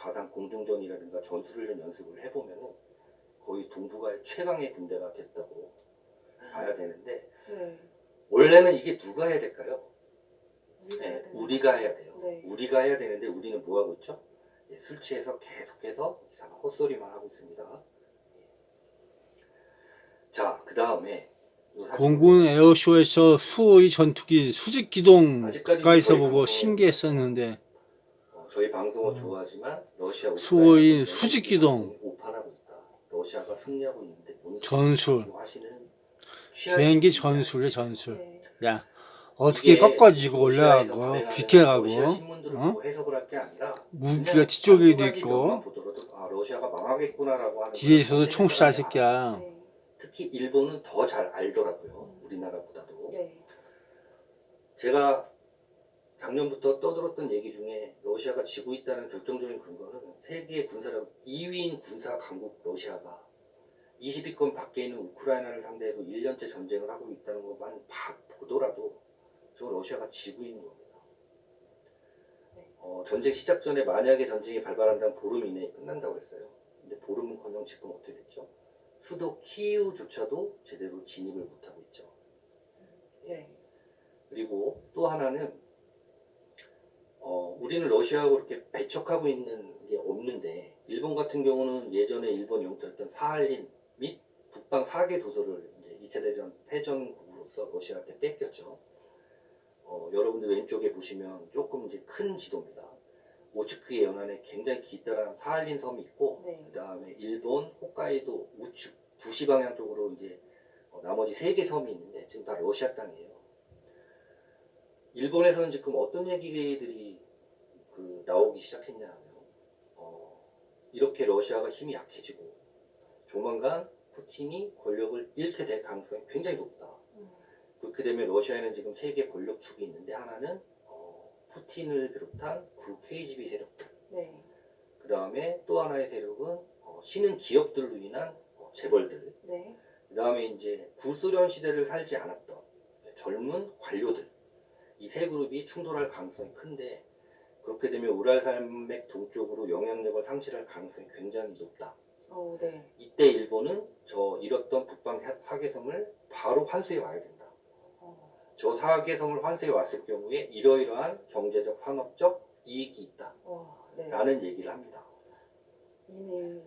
가상 공중전이라든가 전술훈련 연습을 해보면은 거의 동북아의 최강의 군대가 됐다고 봐야 되는데 네. 원래는 이게 누가 해야 될까요? 우리가 해야 되는 우리가 거죠. 해야 돼요. 네. 우리가 해야 되는데 우리는 뭐 하고 있죠? 술 취해서 계속해서 이상한 헛소리만 하고 있습니다. 자, 그 다음에 공군 에어쇼에서 수호의 전투기 수직 기동 아직까지 가까이서 저희 보고 방송을- 신기했었는데 저희 방송을 좋아하지만 러시아 수호의 수직 기동 오판하고 있다. 러시아가 승리하고 있는데 뭔 전술 하시는 비행기 전술이야 전술. 네. 야 어떻게 이게 꺾어지고 러시아에서 올라가고 발행하는 비켜가고 러시아 신문들을 어? 보고 해석을 할 게 아니라 무기가 그냥 뒤쪽에도 한 가지 있고 면만 보더라도 아 러시아가 망하겠구나라고 하는 뒤에서도 걸 총 쏴 새끼야. 네. 특히 일본은 더 잘 알더라고요. 우리나라보다도. 네. 제가 작년부터 떠들었던 얘기 중에 러시아가 지고 있다는 결정적인 근거는 세계 군사력 2위인 군사 강국 러시아가 20위권 밖에 있는 우크라이나를 상대로 1년째 전쟁을 하고 있다는 것만 보더라도 저 러시아가 지고 있는 겁니다. 전쟁 시작 전에 만약에 전쟁이 발발한다면 보름 이내에 끝난다고 했어요. 근데 보름은커녕 지금 어떻게 됐죠? 수도 키이우조차도 제대로 진입을 못하고 있죠. 네. 그리고 또 하나는 우리는 러시아하고 그렇게 배척하고 있는 게 없는데 일본 같은 경우는 예전에 일본 영토였던 사할린 및 북방 4개 도서를 이제 2차 대전 패전국으로서 러시아한테 뺏겼죠. 여러분들 왼쪽에 보시면 조금 이제 큰 지도입니다. 오츠크의 연안에 굉장히 기다란 사할린 섬이 있고 네. 그 다음에 일본 홋카이도 우측 부시 방향 쪽으로 이제 나머지 3개 섬이 있는데 지금 다 러시아 땅이에요. 일본에서는 지금 어떤 얘기들이 나오기 시작했냐 하면 이렇게 러시아가 힘이 약해지고 조만간 푸틴이 권력을 잃게 될 가능성이 굉장히 높다. 그렇게 되면 러시아에는 지금 3개 권력축이 있는데 하나는 푸틴을 비롯한 KGB 세력들, 네. 그 다음에 또 하나의 세력은 신흥 기업들로 인한 재벌들, 네. 그 다음에 이제 구소련 시대를 살지 않았던 젊은 관료들, 이 세 그룹이 충돌할 가능성이 큰데 그렇게 되면 우랄산맥 동쪽으로 영향력을 상실할 가능성이 굉장히 높다. 네. 이때 일본은 저 잃었던 북방 4개섬을 바로 환수해 와야 된다. 저 4개섬을 환수해 왔을 경우에 이러이러한 경제적, 산업적 이익이 있다. 네. 라는 얘기를 합니다. 이미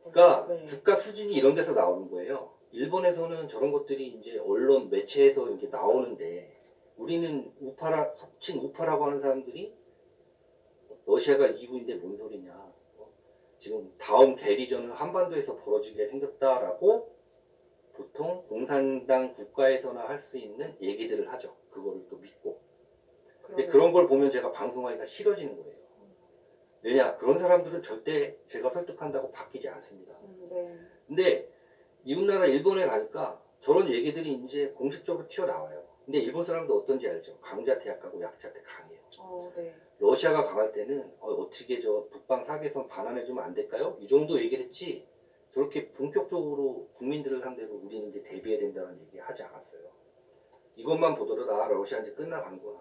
그러니까 네. 국가 수준이 이런 데서 나오는 거예요. 일본에서는 저런 것들이 이제 언론 매체에서 이렇게 나오는데 우리는 우파라, 속칭 우파라고 하는 사람들이 러시아가 이기고 있는데 뭔 소리냐. 지금 다음 대리전은 한반도에서 벌어지게 생겼다라고 보통 공산당 국가에서나 할 수 있는 얘기들을 하죠. 그거를 또 믿고. 근데 그런 걸 보면 제가 방송하기가 싫어지는 거예요. 왜냐? 그런 사람들은 절대 제가 설득한다고 바뀌지 않습니다. 네. 근데 이웃나라 일본에 가니까 저런 얘기들이 이제 공식적으로 튀어나와요. 근데 일본 사람도 어떤지 알죠? 강자한테 약하고 약자한테 강해요. 네. 러시아가 강할 때는 어떻게 저 북방 4개섬 반환해주면 안 될까요? 이 정도 얘기를 했지 저렇게 본격적으로 국민들을 상대로 우리는 이제 대비해야 된다는 얘기 하지 않았어요. 이것만 보더라도 아 러시아 이제 끝나가는구나.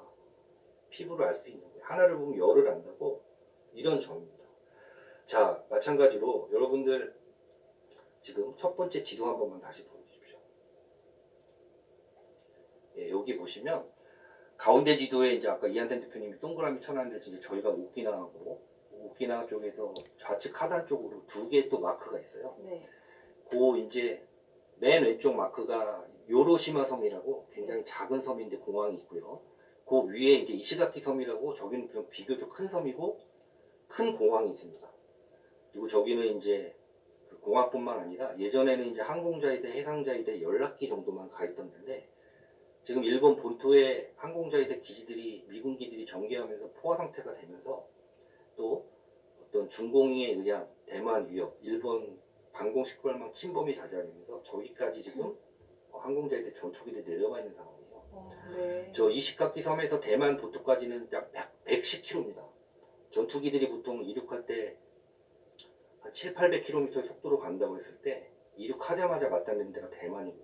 피부로 알 수 있는 거예요. 하나를 보면 열을 안다고 이런 점입니다. 자 마찬가지로 여러분들 지금 첫 번째 지도 한 번만 다시 보여주십시오. 예, 여기 보시면 가운데 지도에 이제 아까 이한텐 대표님이 동그라미 쳐놨는데 이제 저희가 오키나와고 오키나와 쪽에서 좌측 하단 쪽으로 2개 또 마크가 있어요. 네. 그 이제 맨 왼쪽 마크가 요로시마 섬이라고 굉장히 작은 섬인데 공항이 있고요. 그 위에 이제 이시가키 섬이라고 저기는 좀 비교적 큰 섬이고 큰 공항이 있습니다. 그리고 저기는 이제 그 공항뿐만 아니라 예전에는 이제 항공자위대, 해상자위대 10기 정도만 가 있던 데인데 지금 일본 본토에 항공자위대 기지들이 미군기들이 전개하면서 포화 상태가 되면서 또 어떤 중공에 의한 대만 위협, 일본 방공 식별망 침범이 잦아들면서 저기까지 지금 항공자위대 전초기들이 내려가 있는 상황이에요. 네. 저 이시가키 섬에서 대만 본토까지는 약 110km입니다. 전투기들이 보통 이륙할 때 한 700-800km 속도로 간다고 했을 때 이륙하자마자 맞닿는 데가 대만이고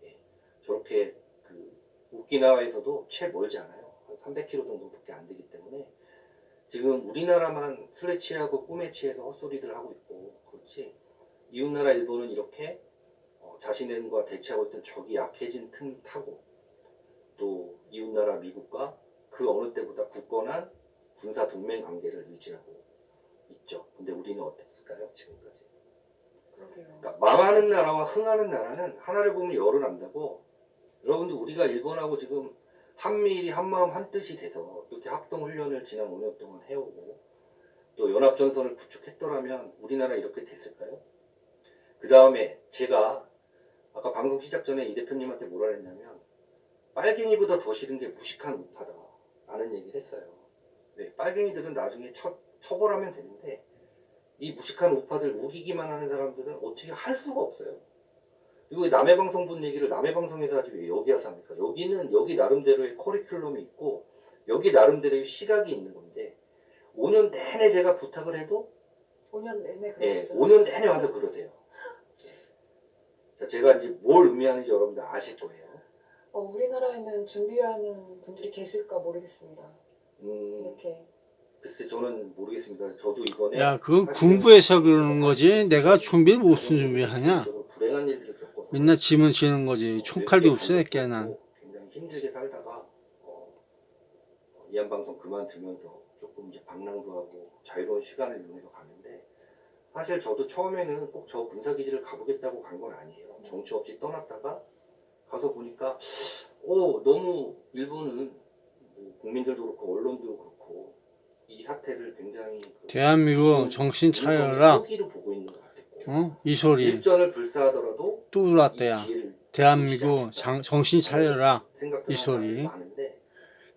예, 저렇게 그 오키나와에서도 채 멀지 않아요. 한 300km 정도밖에 안 되기 때문에 지금 우리나라만 술에 취하고 꿈에 취해서 헛소리들 하고 있고 그렇지 이웃나라 일본은 이렇게 자신과 대치하고 있던 적이 약해진 틈 타고 또 이웃나라 미국과 그 어느 때보다 굳건한 군사 동맹 관계를 유지하고 있죠. 근데 우리는 어땠을까요? 지금까지. 그러게요. 그러니까 망하는 나라와 흥하는 나라는 하나를 보면 열을 안다고 여러분들 우리가 일본하고 지금 한미일이 한마음 한뜻이 돼서 이렇게 합동훈련을 지난 5년 동안 해오고 또 연합전선을 구축했더라면 우리나라 이렇게 됐을까요? 그 다음에 제가 아까 방송 시작 전에 이 대표님한테 뭐라 그랬냐면 빨갱이보다 더 싫은 게 무식한 우파다 라는 얘기를 했어요. 왜? 빨갱이들은 나중에 처벌하면 되는데 이 무식한 우파들 우기기만 하는 사람들은 어떻게 할 수가 없어요. 그리고 남의 방송 본 얘기를 남의 방송에서 하지 왜 여기 와서 합니까? 여기는 여기 나름대로의 커리큘럼이 있고 여기 나름대로의 시각이 있는 건데 5년 내내 제가 부탁을 해도 5년 내내 예, 그러시죠. 5년 내내 와서 그러세요. 자, 제가 이제 뭘 의미하는지 여러분들 아실 거예요. 우리나라에는 준비하는 분들이 계실까 모르겠습니다. 이렇게. 글쎄 저는 모르겠습니다. 저도 이번에 야, 그건 사실은 군부에서 그러는 거지. 내가 준비를 무슨 준비하냐? 개인적으로 불행한 일들을 겪어서 맨날 짐은 지는 거지. 총칼도 없어, 걔는. 굉장히 힘들게 살다가 이한 방송 그만두면서 조금 이제 방랑도 하고 자유로운 시간을 이용해서 가는데 사실 저도 처음에는 꼭 저 군사기지를 가보겠다고 간 건 아니에요. 정치 없이 떠났다가 가서 보니까 너무 일본은 뭐 국민들도 그렇고 언론도 그렇고 이 사태를 굉장히 대한민국 정신 차려라. 포기로 보고 있는 것 같았고 이 소리. 일전을 불사하더라도 또 들어왔대야. 이 기회를 대한민국 정신 차려라. 생각도 이 소리. 많은데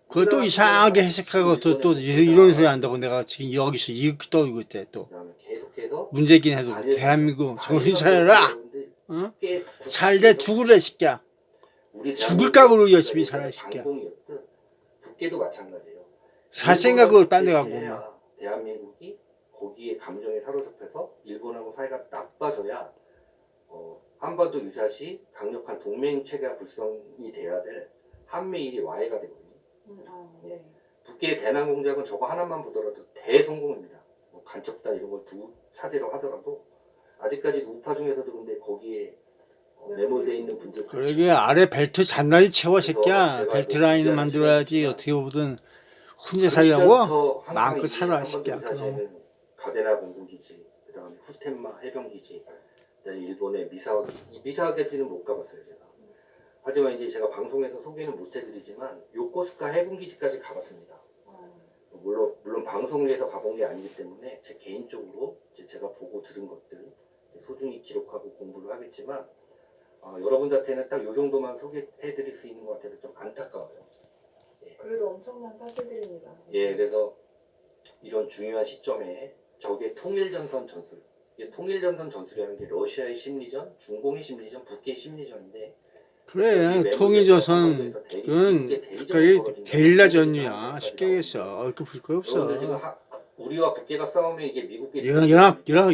그걸 또 이상하게 해석하고 또 이런 소리 한다고 내가 지금 여기서 이렇게 떠들고 있대 또. 그다음에 계속해서 문제긴 해도 대한민국 정신 차려라. 잘돼 죽을래 새끼야. 죽을 각오로 열심히 살아 새끼야. 방송이었든 국계도 마찬가지예요. 살 생각으로 딴 데 가고. 해야 대한민국이 거기에 감정에 사로잡혀서 일본하고 사이가 나빠져야 한반도 유사시 강력한 동맹 체계가 구성이 돼야 될 한미일이 와해가 되거든요. 네. 북계의 대남 공작은 저거 하나만 보더라도 대성공입니다. 뭐 간첩단 이런 걸 차지로 하더라도 아직까지도 우파 중에서도 근데 거기에 매몰되어 있는 분들 그러게 아래 벨트 잔나리 채워 새끼야. 벨트 라인을 만들어야지 어떻게 보든 혼자 살려고 마음껏 살아 새끼야. 그럼. 가데나 공군기지, 그 다음에 후텐마 해병기지, 그다음에 일본의 미사와게지는 못 가봤어요 제가. 하지만 이제 제가 방송에서 소개는 못 해드리지만 요코스카 해군기지까지 가봤습니다. 물론 방송을 위해서 가본 게 아니기 때문에 제 개인적으로 제가 보고 들은 것들 소중히 기록하고 공부를 하겠지만 여러분들한테는 딱 요 정도만 소개해드릴 수 있는 것 같아서 좀 안타까워요. 그래도 엄청난 사실들입니다. 그래서 이런 중요한 시점에 적의 통일전선 전술, 통일전선 전술이라는 게 러시아의 심리전, 중공의 심리전, 북의 심리전인데 그래 통일조선 그건 게릴라전이야 쉽게 얘기했어. 그 볼 거 없어. 우리와 북계가 싸우면 이게 미국의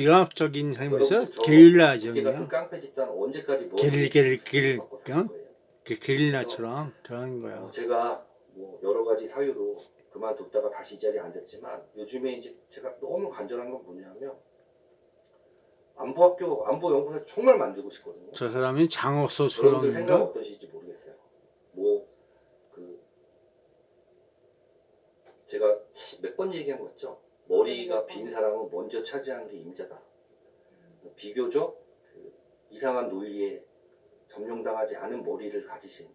연합적인 삶에서 게릴라전이야. 깡패 집단 언제까지 게릴라처럼 그런 거야. 제가 뭐 여러 가지 사유로 그만뒀다가 다시 이 자리에 앉았지만 요즘에 이제 제가 너무 간절한 건 뭐냐면 안보학교 안보연구소 정말 만들고 싶거든요. 저 사람이 장옥소 여러분들 생각 소령인가? 어떠실지 모르겠어요. 제가 몇 번 얘기한 거 있죠. 머리가 빈 사람은 먼저 차지하는 게 임자다. 비교적 이상한 논리에 점령당하지 않은 머리를 가지신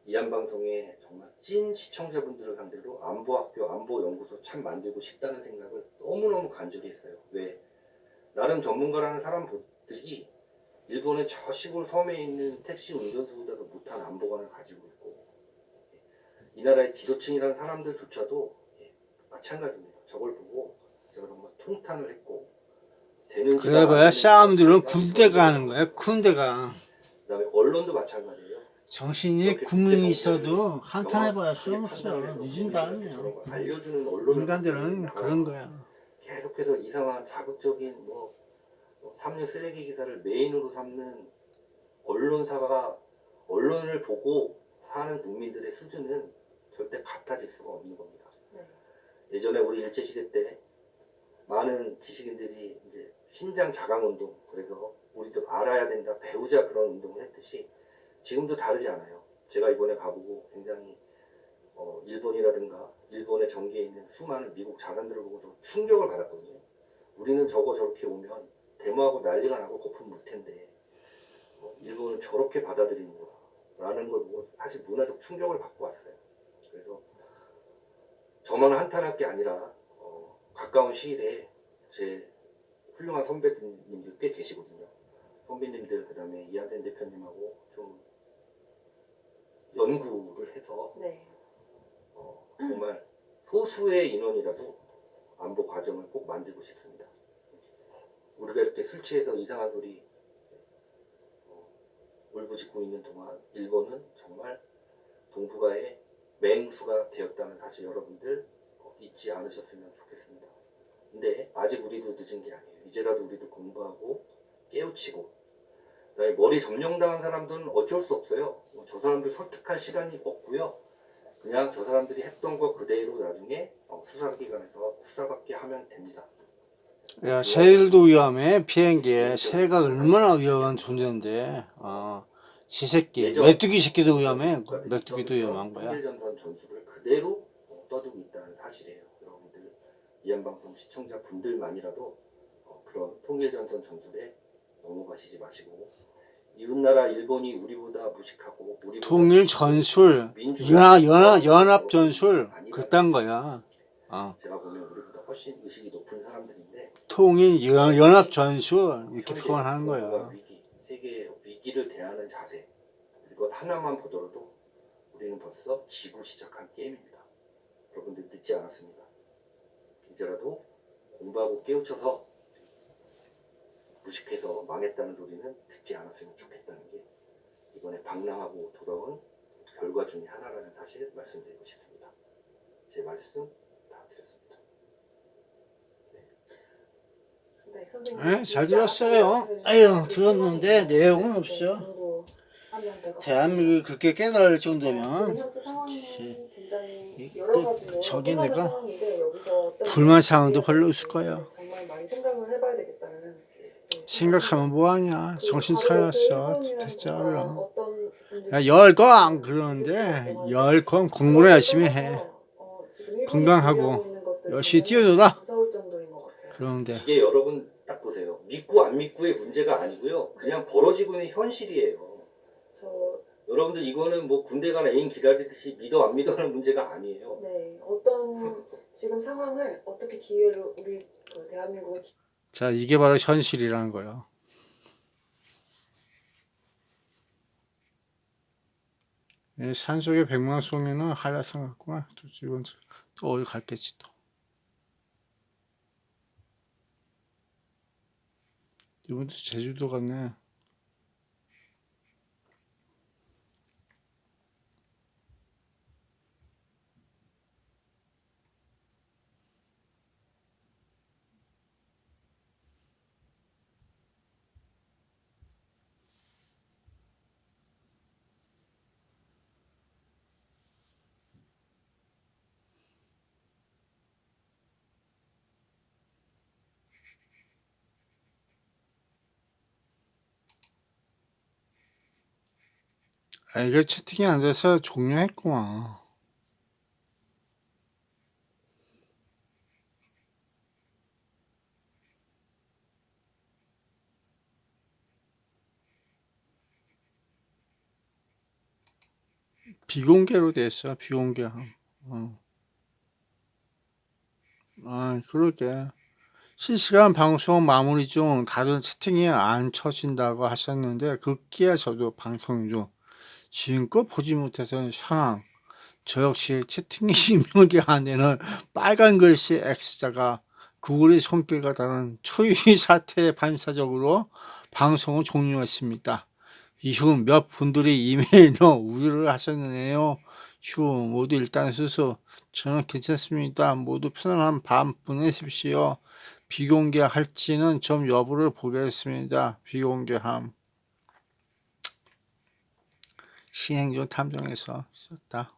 이한방송의 정말 찐 시청자분들을 상대로 안보학교, 안보연구소 참 만들고 싶다는 생각을 너무너무 간절히 했어요. 왜? 나름 전문가라는 사람들이 일본의 저 시골 섬에 있는 택시 운전수보다도 못한 안보관을 가지고 있고 이 나라의 지도층이라는 사람들조차도 마찬가지입니다. 저걸 보고 제가 정말 통탄을 했고 그래봐야 싸움들은 군대가 하는 거야. 군대가. 그다음에 언론도 마찬가지예요. 정신이 구멍이 있어도 한탄 해봐야 소용없어. 늦은다음이야. 알려주는 언론 인간들은 그런 거야. 계속해서 이상한 자극적인 삼류 쓰레기 기사를 메인으로 삼는 언론사가 언론을 보고 사는 국민들의 수준은 절대 같아질 수가 없는 겁니다. 예전에 우리 일제시대 때 많은 지식인들이 이제 신장 자강 운동, 그래서 우리도 알아야 된다, 배우자 그런 운동을 했듯이 지금도 다르지 않아요. 제가 이번에 가보고 굉장히 일본이라든가 일본의 전기에 있는 수많은 미국 자산들을 보고 좀 충격을 받았거든요. 우리는 저렇게 오면 데모하고 난리가 나고 거품 물 텐데 일본은 저렇게 받아들이는구나 라는 걸 보고 사실 문화적 충격을 받고 왔어요. 그래서 저만 한탄할 게 아니라 가까운 시일에 제 훌륭한 선배님들 꽤 계시거든요. 선배님들 그다음에 이한텐 대표님하고 좀 연구를 해서 네. 정말 소수의 인원이라도 안보 과정을 꼭 만들고 싶습니다. 우리가 이렇게 술 취해서 이상한 소리 울부짖고 있는 동안 일본은 정말 동북아의 맹수가 되었다는 사실 여러분들 잊지 않으셨으면 좋겠습니다. 근데 아직 우리도 늦은 게 아니에요. 이제라도 우리도 공부하고 깨우치고, 그다음에 머리 점령당한 사람들은 어쩔 수 없어요. 저 사람들 설득할 시간이 없고요. 그냥 저 사람들이 했던 거 그대로 나중에 수사기관에서 수사받게 하면 됩니다. 야, 새들도 위험해. 비행기에 새가 얼마나 위험한 존재인데. 지새끼, 메뚜기 새끼도 위험해. 메뚜기도 위험한 거야. 통일전선 전술을 그대로 떠들고 있다는 사실이에요. 여러분들 이한방송 시청자 분들만이라도 그런 통일전선 전술에 넘어가시지 마시고, 이웃나라 일본이 우리보다 무식하고 우리보다 통일 전술, 연합 전술, 그딴 거야. 제가 보면 우리보다 훨씬 의식이 높은 사람들인데 통일 연합 전술 이렇게 표현하는 거야. 세계 위기를 대하는 자세, 이것 하나만 보더라도 우리는 벌써 지고 시작한 게임입니다. 여러분들 늦지 않았습니다. 이제라도 공부하고 깨우쳐서 무식해서 망했다는 소리는 듣지 않았으면 좋겠다는 게 이번에 방랑하고 돌아온 결과 중에 하나라는 사실 말씀드리고 싶습니다. 제 말씀 다 드렸습니다. 네, 선생님. 네, 잘 들었어요. 아유, 들었는데 내용은 없어. 대한민국이 그렇게 깨달을 정도면 현재 상황은 굉장히 이- 여러 가지로 저기 또 다른 내가 상황인데 여기서 어떤 불만 사항도 별로 없을 거야. 정말 많이 생각을 해봐야 되겠다는 생각하면 뭐하냐. 정신 차렸어. 진짜 얼른. 어떤 야, 열광 그러는데 열광 공부를 열심히 해. 건강하고 열심히 뛰어놀아. 무서울 정도인 것 같아요. 그러는데 이게 여러분 딱 보세요. 믿고 안 믿고의 문제가 아니고요. 그냥 벌어지고 있는 현실이에요. 여러분들 이거는 뭐 군대 간 애인 기다리듯이 믿어 안 믿어하는 문제가 아니에요. 네, 어떤 지금 상황을 어떻게 기회로 우리 대한민국의 자, 이게 바로 현실이라는 거예요. 산속의 백마송이는 한라산 같구나. 또 이번 또 어디 갔겠지 또. 이번도 제주도 갔네. 이거 채팅이 안 돼서 종료했구만. 비공개로 됐어. 비공개함. 그러게. 실시간 방송 마무리 중 다른 채팅이 안 쳐진다고 하셨는데 급기야 저도 방송 중 지금껏 보지 못해서 상황. 저 역시 채팅이 임명이 안 되는 빨간 글씨 X자가 구글의 손길과 다른 초유의 사태에 반사적으로 방송을 종료했습니다. 이후 몇 분들이 이메일로 우유를 하셨네요. 휴 모두 일단 수수. 저는 괜찮습니다. 모두 편안한 밤 보내십시오. 비공개할지는 좀 여부를 보겠습니다. 비공개함. 신행조 탐정에서 썼다.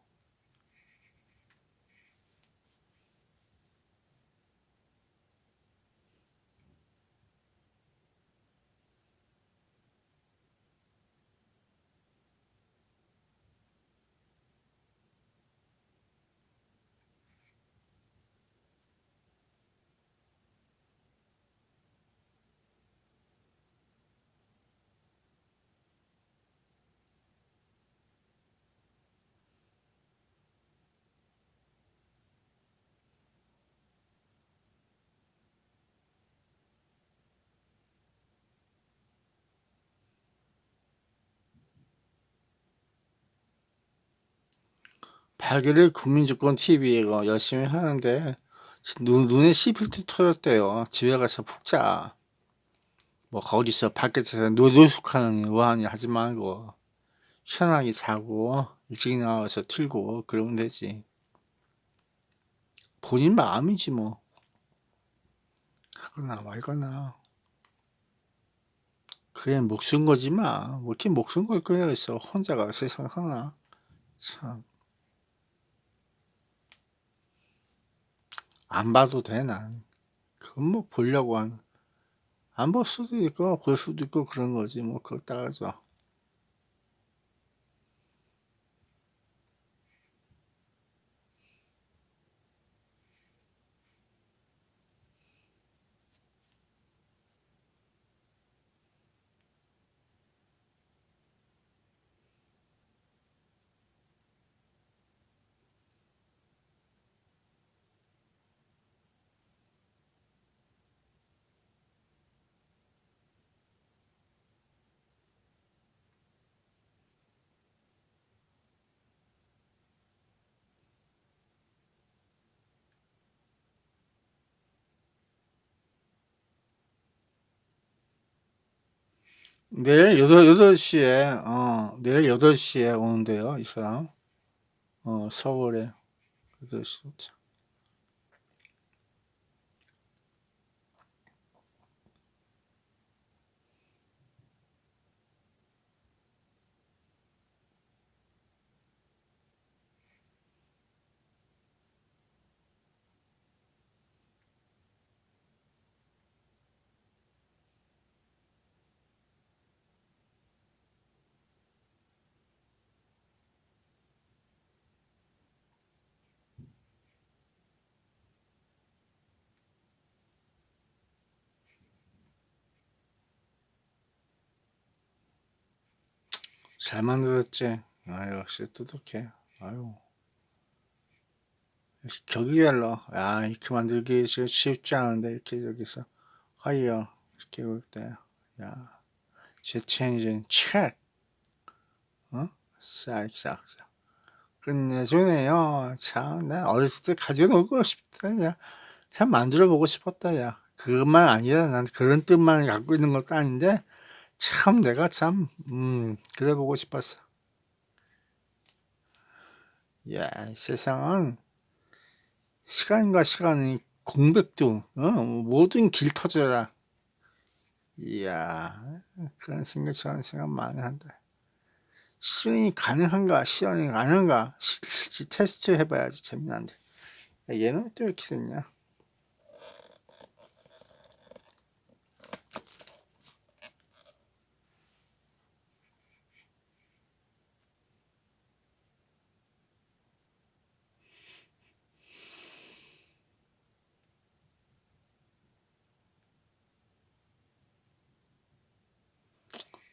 발길을 국민주권 TV 이거 열심히 하는데 눈에 씨필터 터졌대요. 집에 가서 푹 자. 뭐 거기서 밖에서 노숙하는 우한이 하지 말고 시원하게 자고 일찍 나와서 틀고 그러면 되지. 본인 마음이지 뭐. 하거나 말거나. 그게 목숨 거지 마. 뭐 이렇게 목숨 걸 거야 있어. 혼자가 세상 하나. 참. 안 봐도 돼 난. 그건 뭐 보려고 하는. 안 볼 수도 있고 볼 수도 있고 그런 거지 뭐 그거 따가죠. 내일 8시에 내일 8시에 오는데요 이 사람. 서울에 8시 도착. 잘 만들었지. 역시 똑똑해. 아유. 역시 격이별로. 야, 이렇게 만들기 쉽지 않은데 이렇게 여기서 하이어 이렇게 올 때. 야, 제치 엔진 체크. 싹싹싹 끝내주네요. 참, 나 어렸을 때 가져놓고 싶다. 야, 참 만들어보고 싶었다. 야, 그것만 아니라 난 그런 뜻만 갖고 있는 것도 아닌데 참 내가 참 그래 보고 싶었어. 야, 세상은 시간과 시간이 공백도 모든 길 터져라. 이야, 그런 생각 저런 생각 많이 한다. 실현이 가능한가 실현이 가능한가 실제 테스트 해봐야지 재미난데. 야, 얘는 또 이렇게 됐냐.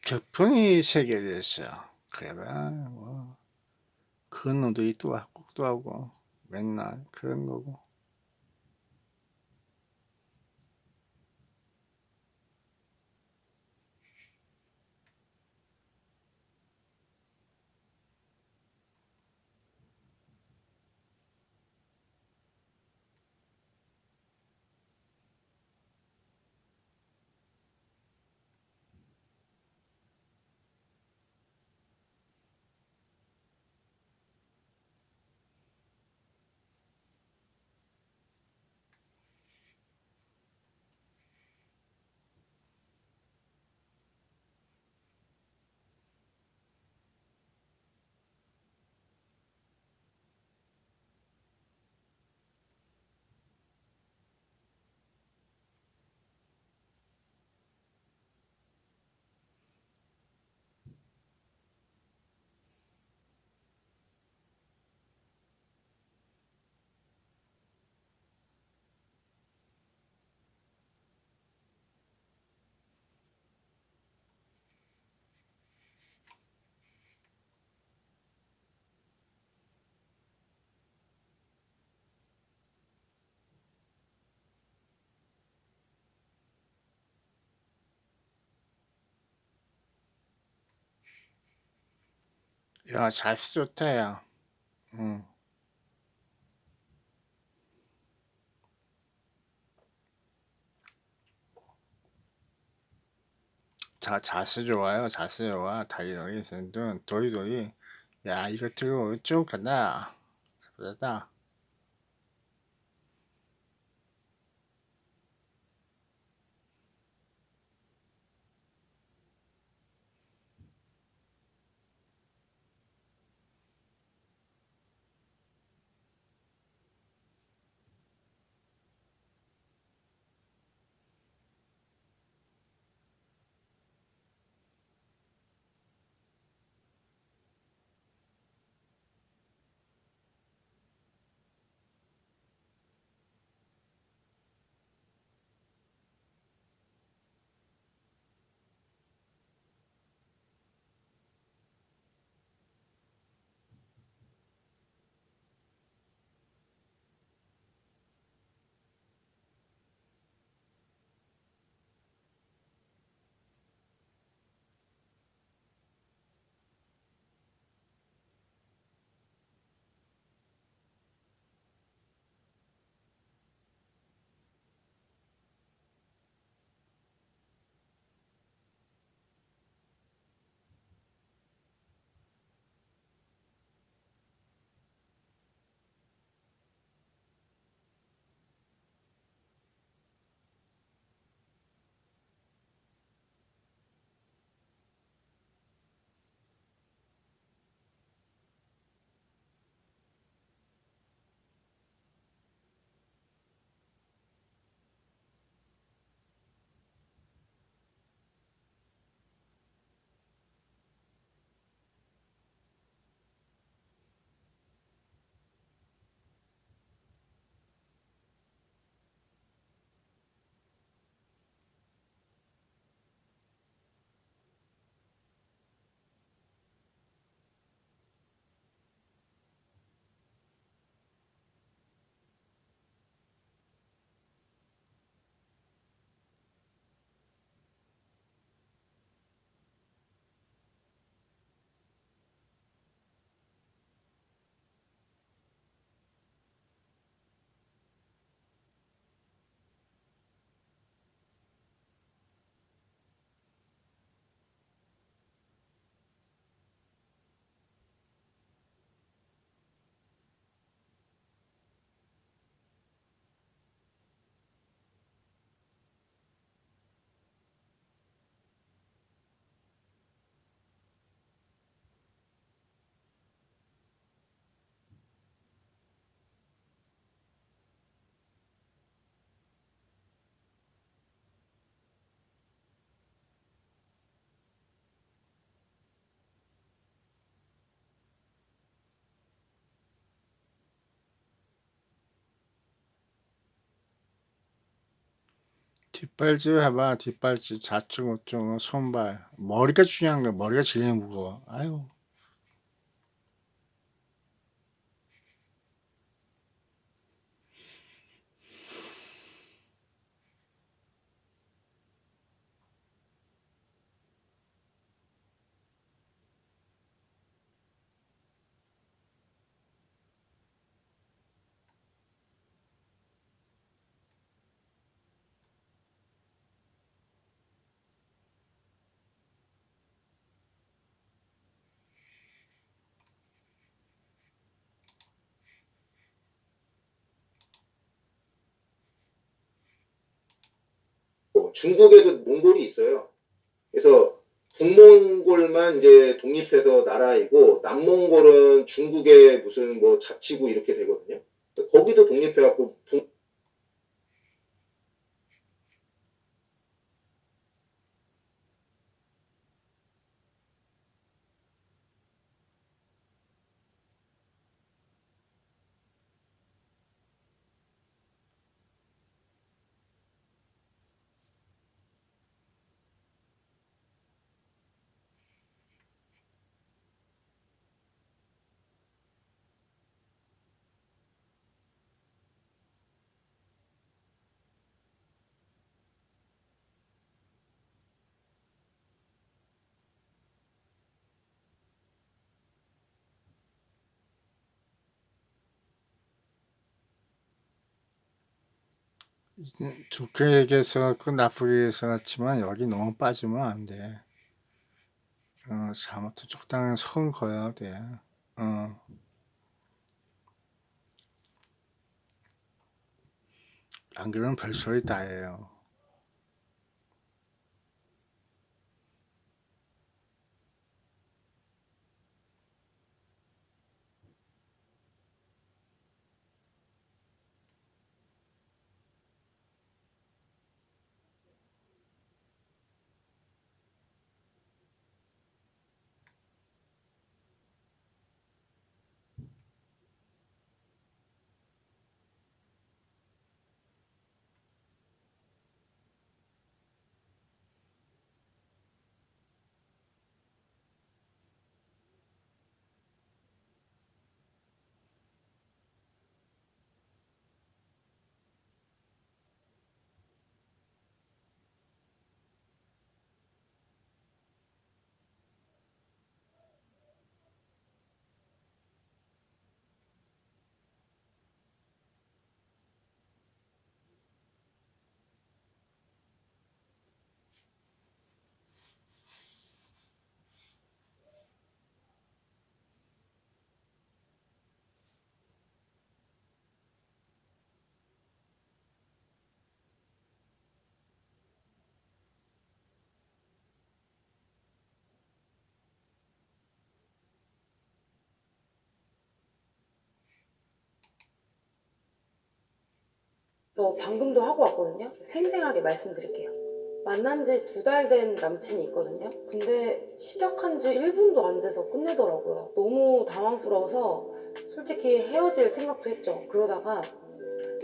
격분이 세계됐어요. 그래봐 뭐 그런 놈들이 또 하고 또 하고 맨날 그런 거고. 야, 잘 좋다 야. 응. 자세 좋아요. 자세 좋아. 다이어리 생든 도이도이. 야, 이거 들고 쭉 간다. 잘했다. 뒷발질 해봐. 뒷발질 좌측 우측 손발. 머리가 중요한 거야. 머리가 제일 무거워. 아유. 중국에도 몽골이 있어요. 그래서 북몽골만 이제 독립해서 나라이고 남몽골은 중국의 무슨 뭐 자치구 이렇게 되거든요. 거기도 독립해갖고 좋게 얘기해서갖고 나쁘게 해서갔지만 여기 너무 빠지면 안 돼. 잘못해 적당한 선 그어야 돼. 안 그러면 별소리 다 해요. 방금도 하고 왔거든요. 생생하게 말씀드릴게요. 만난 지 2달 된 남친이 있거든요. 근데 시작한 지 1분도 안 돼서 끝내더라고요. 너무 당황스러워서 솔직히 헤어질 생각도 했죠. 그러다가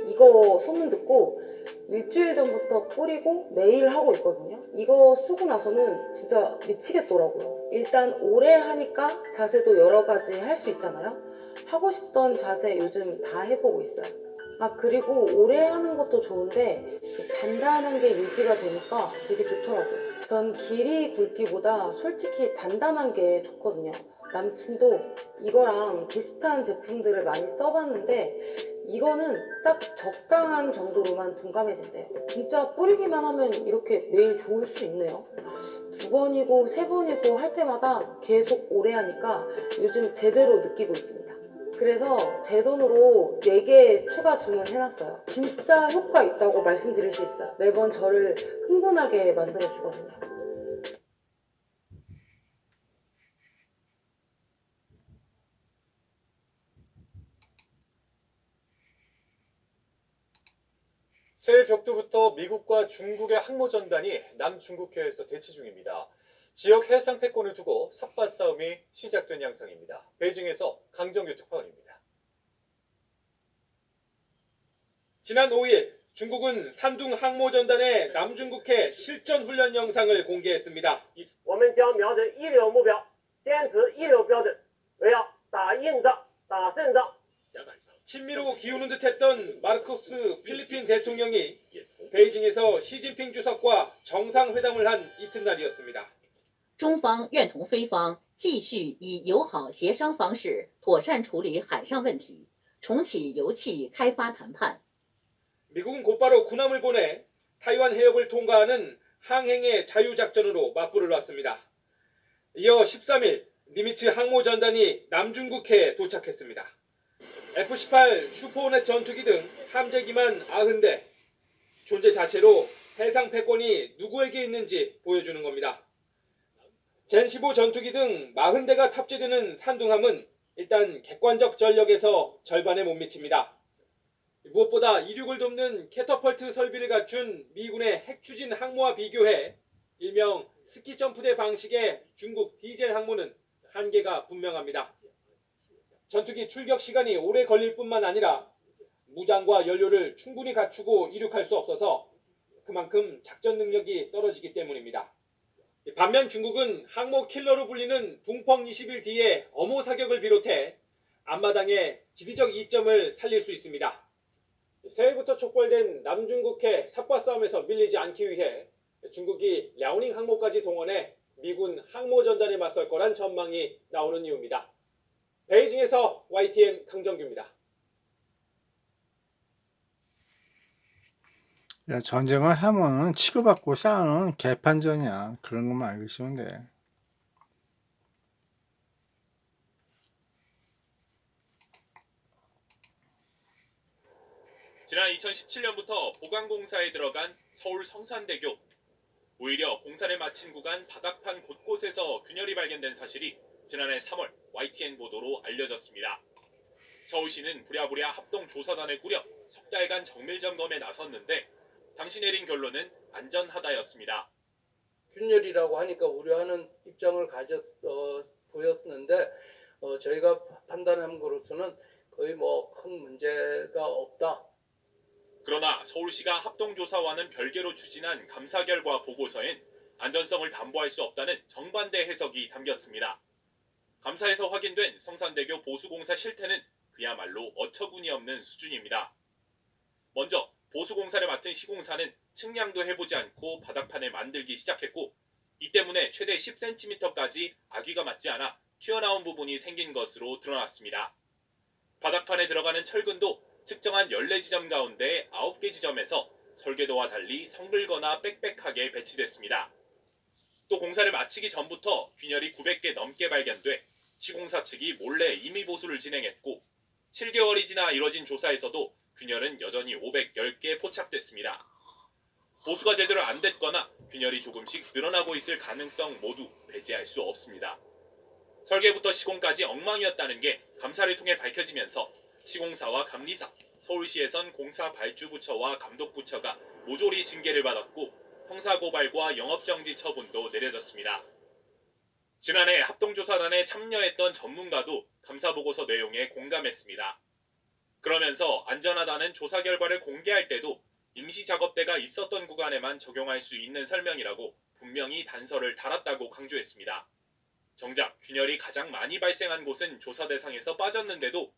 이거 소문 듣고 일주일 전부터 뿌리고 매일 하고 있거든요. 이거 쓰고 나서는 진짜 미치겠더라고요. 일단 오래 하니까 자세도 여러 가지 할 수 있잖아요. 하고 싶던 자세 요즘 다 해보고 있어요. 그리고 오래 하는 것도 좋은데 단단한 게 유지가 되니까 되게 좋더라고요. 전 길이 굵기보다 솔직히 단단한 게 좋거든요. 남친도 이거랑 비슷한 제품들을 많이 써봤는데 이거는 딱 적당한 정도로만 둔감해진대요. 진짜 뿌리기만 하면 이렇게 매일 좋을 수 있네요. 2번이고 3번이고 할 때마다 계속 오래 하니까 요즘 제대로 느끼고 있습니다. 그래서 제 돈으로 4개 추가 주문해놨어요. 진짜 효과 있다고 말씀드릴 수 있어요. 매번 저를 흥분하게 만들어주거든요. 새해 벽두부터 미국과 중국의 항모전단이 남중국해에서 대치 중입니다. 지역 해상 패권을 두고 삿바 싸움이 시작된 양상입니다. 베이징에서 강정규 특파원입니다. 지난 5일 중국은 산둥 항모전단의 남중국해 실전 훈련 영상을 공개했습니다. 我们将瞄准一流目标，坚持一流标准，围绕打硬仗、打胜仗。 친미로 기우는 듯했던 마르코스 필리핀 대통령이 베이징에서 시진핑 주석과 정상회담을 한 이튿날이었습니다. 中方愿同菲方继续以友好协商方式妥善处理海上问题，重启油气开发谈判。 미국은 곧바로 군함을 보내 타이완 해협을 통과하는 항행의 자유작전으로 맞불을 놨습니다. 이어 13일 니미츠 항모전단이 남중국해에 도착했습니다. F-18 슈퍼호넷 전투기 등 함재기만 90대, 존재 자체로 해상 패권이 누구에게 있는지 보여주는 겁니다. 젠15 전투기 등 40대가 탑재되는 산둥함은 일단 객관적 전력에서 절반에 못 미칩니다. 무엇보다 이륙을 돕는 캐터펄트 설비를 갖춘 미군의 핵추진 항모와 비교해 일명 스키 점프대 방식의 중국 디젤 항모는 한계가 분명합니다. 전투기 출격 시간이 오래 걸릴 뿐만 아니라 무장과 연료를 충분히 갖추고 이륙할 수 없어서 그만큼 작전 능력이 떨어지기 때문입니다. 반면 중국은 항모 킬러로 불리는 붕펑 21D의 어모 사격을 비롯해 앞마당에 지리적 이점을 살릴 수 있습니다. 새해부터 촉발된 남중국해 삿바 싸움에서 밀리지 않기 위해 중국이 랴오닝 항모까지 동원해 미군 항모전단에 맞설 거란 전망이 나오는 이유입니다. 베이징에서 YTN 강정규입니다. 야, 전쟁을 하면은 치고받고 싸우는 개판전이야. 그런 것만 알고 있으면 돼. 지난 2017년부터 보강공사에 들어간 서울 성산대교. 오히려 공사를 마친 구간 바닥판 곳곳에서 균열이 발견된 사실이 지난해 3월 YTN 보도로 알려졌습니다. 서울시는 부랴부랴 합동조사단을 꾸려 석 달간 정밀점검에 나섰는데 당시 내린 결론은 안전하다였습니다. 균열이라고 하니까 우려하는 입장을 보였는데 저희가 판단한 것으로서는 거의 뭐 큰 문제가 없다. 그러나 서울시가 합동조사와는 별개로 추진한 감사 결과 보고서엔 안전성을 담보할 수 없다는 정반대 해석이 담겼습니다. 감사에서 확인된 성산대교 보수공사 실태는 그야말로 어처구니없는 수준입니다. 먼저 보수공사를 맡은 시공사는 측량도 해보지 않고 바닥판을 만들기 시작했고 이 때문에 최대 10cm까지 아귀가 맞지 않아 튀어나온 부분이 생긴 것으로 드러났습니다. 바닥판에 들어가는 철근도 측정한 14지점 가운데 9개 지점에서 설계도와 달리 성글거나 빽빽하게 배치됐습니다. 또 공사를 마치기 전부터 균열이 900개 넘게 발견돼 시공사 측이 몰래 임의 보수를 진행했고 7개월이 지나 이뤄진 조사에서도 균열은 여전히 510개 포착됐습니다. 보수가 제대로 안 됐거나 균열이 조금씩 늘어나고 있을 가능성 모두 배제할 수 없습니다. 설계부터 시공까지 엉망이었다는 게 감사를 통해 밝혀지면서 시공사와 감리사, 서울시에선 공사 발주부처와 감독부처가 모조리 징계를 받았고 형사고발과 영업정지 처분도 내려졌습니다. 지난해 합동조사단에 참여했던 전문가도 감사보고서 내용에 공감했습니다. 그러면서 안전하다는 조사 결과를 공개할 때도 임시작업대가 있었던 구간에만 적용할 수 있는 설명이라고 분명히 단서를 달았다고 강조했습니다. 정작 균열이 가장 많이 발생한 곳은 조사 대상에서 빠졌는데도